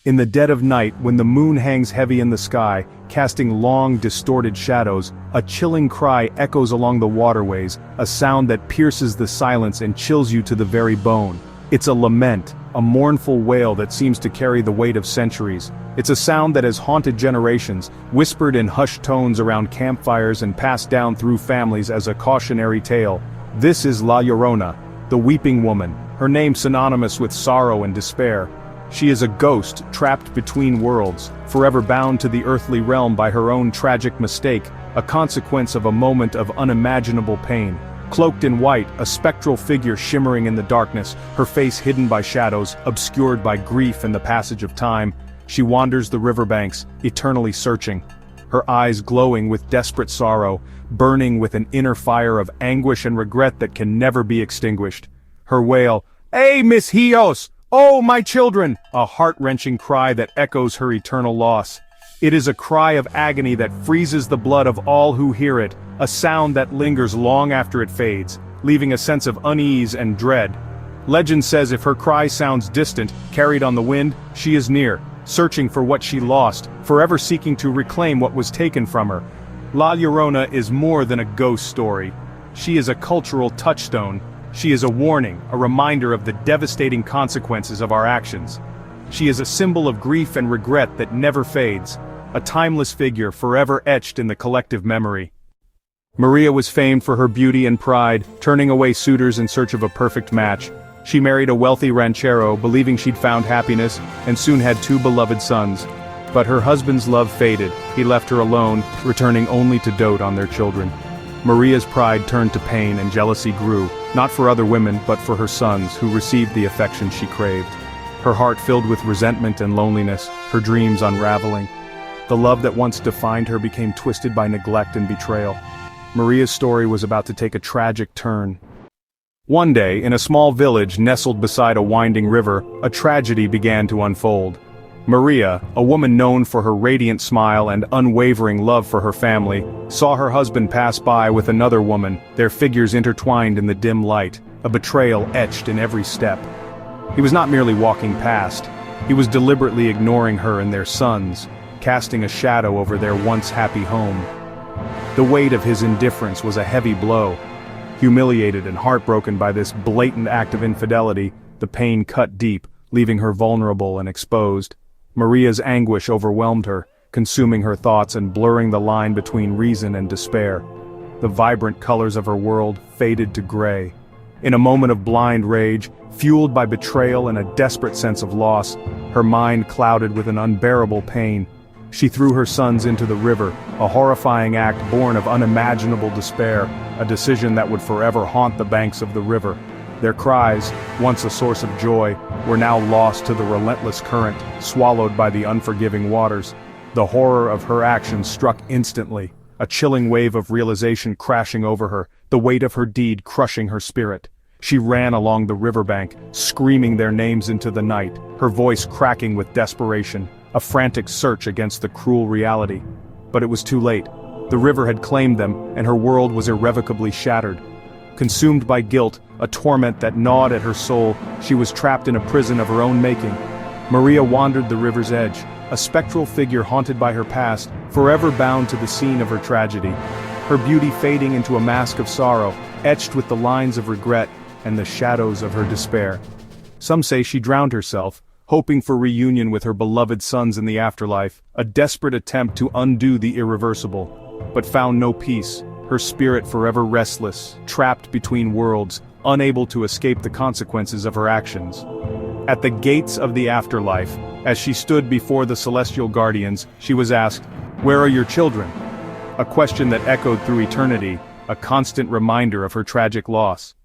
In the dead of night, when the moon hangs heavy in the sky, casting long, distorted shadows, a chilling cry echoes along the waterways, a sound that pierces the silence and chills you to the very bone. It's a lament, a mournful wail that seems to carry the weight of centuries. It's a sound that has haunted generations, whispered in hushed tones around campfires and passed down through families as a cautionary tale. This is La Llorona, the weeping woman, her name synonymous with sorrow and despair. She is a ghost trapped between worlds, forever bound to the earthly realm by her own tragic mistake, a consequence of a moment of unimaginable pain. Cloaked in white, a spectral figure shimmering in the darkness, her face hidden by shadows, obscured by grief and the passage of time, she wanders the riverbanks, eternally searching. Her eyes glowing with desperate sorrow, burning with an inner fire of anguish and regret that can never be extinguished. Her wail, "Hey, mis hijos! Oh, my children!" a heart-wrenching cry that echoes her eternal loss. It is a cry of agony that freezes the blood of all who hear it, a sound that lingers long after it fades, leaving a sense of unease and dread. Legend says if her cry sounds distant, carried on the wind, she is near, searching for what she lost, forever seeking to reclaim what was taken from her. La Llorona is more than a ghost story. She is a cultural touchstone. She is a warning, a reminder of the devastating consequences of our actions. She is a symbol of grief and regret that never fades, a timeless figure forever etched in the collective memory. Maria was famed for her beauty and pride, turning away suitors in search of a perfect match. She married a wealthy ranchero, believing she'd found happiness, and soon had 2 beloved sons. But her husband's love faded, he left her alone, returning only to dote on their children. Maria's pride turned to pain and jealousy grew, not for other women but for her sons, who received the affection she craved. Her heart filled with resentment and loneliness, her dreams unraveling. The love that once defined her became twisted by neglect and betrayal. Maria's story was about to take a tragic turn. One day, in a small village nestled beside a winding river, a tragedy began to unfold. Maria, a woman known for her radiant smile and unwavering love for her family, saw her husband pass by with another woman, their figures intertwined in the dim light, a betrayal etched in every step. He was not merely walking past, he was deliberately ignoring her and their sons, casting a shadow over their once happy home. The weight of his indifference was a heavy blow. Humiliated and heartbroken by this blatant act of infidelity, the pain cut deep, leaving her vulnerable and exposed. Maria's anguish overwhelmed her, consuming her thoughts and blurring the line between reason and despair. The vibrant colors of her world faded to gray. In a moment of blind rage, fueled by betrayal and a desperate sense of loss, her mind clouded with an unbearable pain. She threw her sons into the river, a horrifying act born of unimaginable despair, a decision that would forever haunt the banks of the river. Their cries, once a source of joy, were now lost to the relentless current, swallowed by the unforgiving waters. The horror of her actions struck instantly, a chilling wave of realization crashing over her, the weight of her deed crushing her spirit. She ran along the riverbank, screaming their names into the night, her voice cracking with desperation, a frantic search against the cruel reality. But it was too late. The river had claimed them, and her world was irrevocably shattered. Consumed by guilt, a torment that gnawed at her soul, she was trapped in a prison of her own making. Maria wandered the river's edge, a spectral figure haunted by her past, forever bound to the scene of her tragedy. Her beauty fading into a mask of sorrow, etched with the lines of regret and the shadows of her despair. Some say she drowned herself, hoping for reunion with her beloved sons in the afterlife, a desperate attempt to undo the irreversible, but found no peace, her spirit forever restless, trapped between worlds, unable to escape the consequences of her actions. At the gates of the afterlife, as she stood before the celestial guardians, she was asked, "Where are your children?" A question that echoed through eternity, a constant reminder of her tragic loss.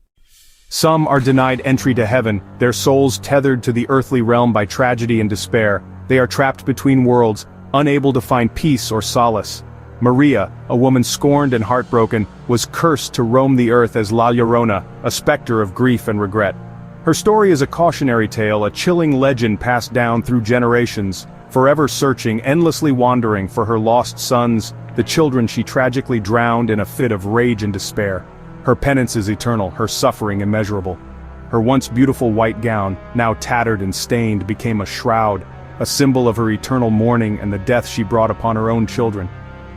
Some are denied entry to heaven, their souls tethered to the earthly realm by tragedy and despair. They are trapped between worlds, unable to find peace or solace. Maria, a woman scorned and heartbroken, was cursed to roam the earth as La Llorona, a specter of grief and regret. Her story is a cautionary tale, a chilling legend passed down through generations, forever searching, endlessly wandering for her lost sons, the children she tragically drowned in a fit of rage and despair. Her penance is eternal, her suffering immeasurable. Her once beautiful white gown, now tattered and stained, became a shroud, a symbol of her eternal mourning and the death she brought upon her own children.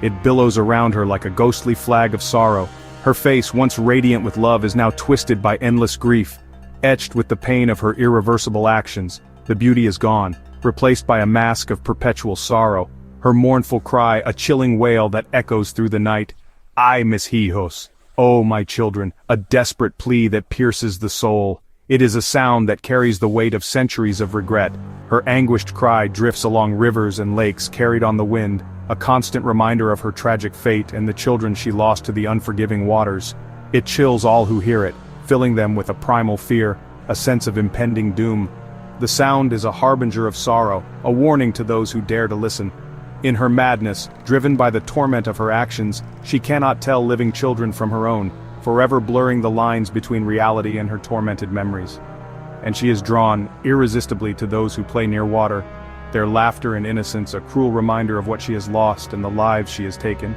It billows around her like a ghostly flag of sorrow. Her face, once radiant with love, is now twisted by endless grief. Etched with the pain of her irreversible actions, the beauty is gone, replaced by a mask of perpetual sorrow. Her mournful cry, a chilling wail that echoes through the night. Ay, mis hijos, oh my children, a desperate plea that pierces the soul. It is a sound that carries the weight of centuries of regret. Her anguished cry drifts along rivers and lakes carried on the wind, a constant reminder of her tragic fate and the children she lost to the unforgiving waters. It chills all who hear it, filling them with a primal fear, a sense of impending doom. The sound is a harbinger of sorrow, a warning to those who dare to listen. In her madness, driven by the torment of her actions, she cannot tell living children from her own, forever blurring the lines between reality and her tormented memories. And she is drawn, irresistibly, to those who play near water, their laughter and innocence a cruel reminder of what she has lost and the lives she has taken.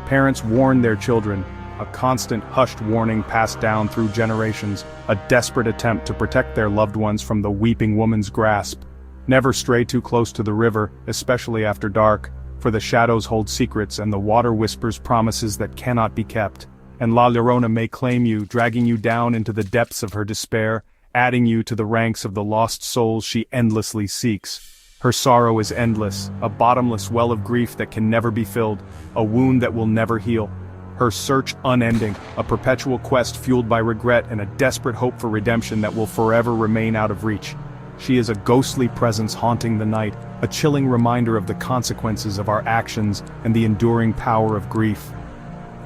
Parents warn their children, a constant hushed warning passed down through generations, a desperate attempt to protect their loved ones from the weeping woman's grasp. Never stray too close to the river, especially after dark, for the shadows hold secrets and the water whispers promises that cannot be kept. And La Llorona may claim you, dragging you down into the depths of her despair, adding you to the ranks of the lost souls she endlessly seeks. Her sorrow is endless, a bottomless well of grief that can never be filled, a wound that will never heal. Her search unending, a perpetual quest fueled by regret and a desperate hope for redemption that will forever remain out of reach. She is a ghostly presence haunting the night, a chilling reminder of the consequences of our actions and the enduring power of grief.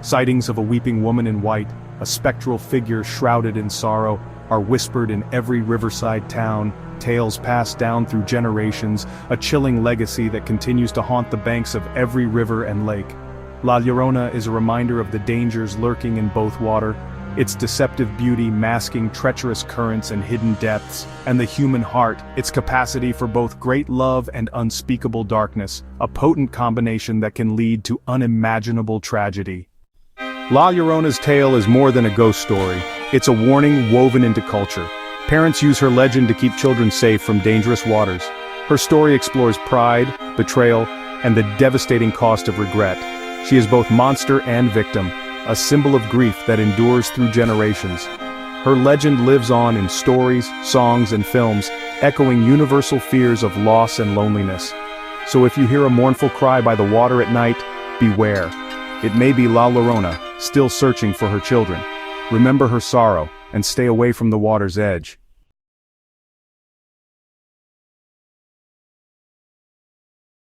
Sightings of a weeping woman in white, a spectral figure shrouded in sorrow, are whispered in every riverside town, tales passed down through generations, a chilling legacy that continues to haunt the banks of every river and lake. La Llorona is a reminder of the dangers lurking in both water, its deceptive beauty masking treacherous currents and hidden depths, and the human heart, its capacity for both great love and unspeakable darkness, a potent combination that can lead to unimaginable tragedy. La Llorona's tale is more than a ghost story, it's a warning woven into culture. Parents use her legend to keep children safe from dangerous waters. Her story explores pride, betrayal, and the devastating cost of regret. She is both monster and victim, a symbol of grief that endures through generations. Her legend lives on in stories, songs, and films, echoing universal fears of loss and loneliness. So if you hear a mournful cry by the water at night, beware. It may be La Llorona, still searching for her children. Remember her sorrow, and stay away from the water's edge.